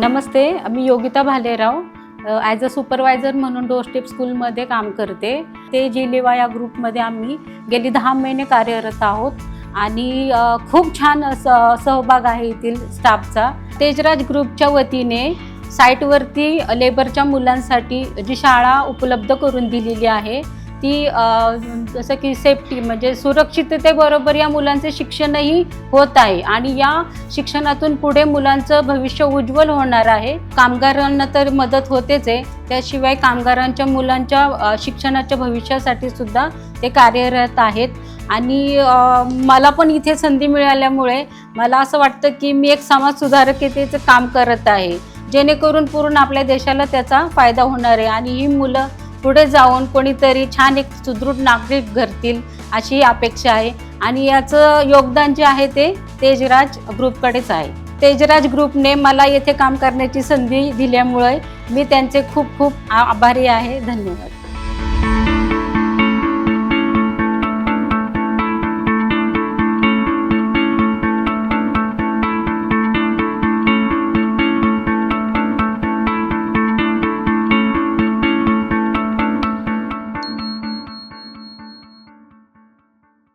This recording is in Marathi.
Namaste, me Yogita Bhalerao as a supervisor म्हणून डोरस्टेप स्कूलमध्ये काम करते। तेजलेवा या ग्रुपमध्ये आम्ही गेली 10 महिने कार्यरत आहोत आणि खूप छान सहभाग आहे येथील स्टाफचा। तेजराज ग्रुपच्या वतीने साईटवरती लेबरच्या मुलांसाठी जी शाळा उपलब्ध करून दिलेली आहे ती जसं की सेफ्टी म्हणजे सुरक्षिततेबरोबर या मुलांचे शिक्षणही होत आहे आणि या शिक्षणातून पुढे मुलांचं भविष्य उज्ज्वल होणार आहे। कामगारांना तर मदत होतेच आहे, त्याशिवाय कामगारांच्या मुलांच्या शिक्षणाच्या भविष्यासाठी सुद्धा ते कार्यरत आहेत आणि मला पण इथे संधी मिळाल्यामुळे मला असं वाटतं की मी एक समाज सुधारकतेचं काम करत आहे, जेणेकरून पूर्ण आपल्या देशाला त्याचा फायदा होणार आहे आणि ही मुलं पुढे जाऊन कोणीतरी छान एक सुदृढ नागरिक घडतील अशी अपेक्षा आहे आणि याचं योगदान जे आहे ते तेजराज ग्रुपकडेच आहे। तेजराज ग्रुपने मला येथे काम करण्याची संधी दिल्यामुळे मी त्यांचे खूप खूप आभारी आहे। धन्यवाद।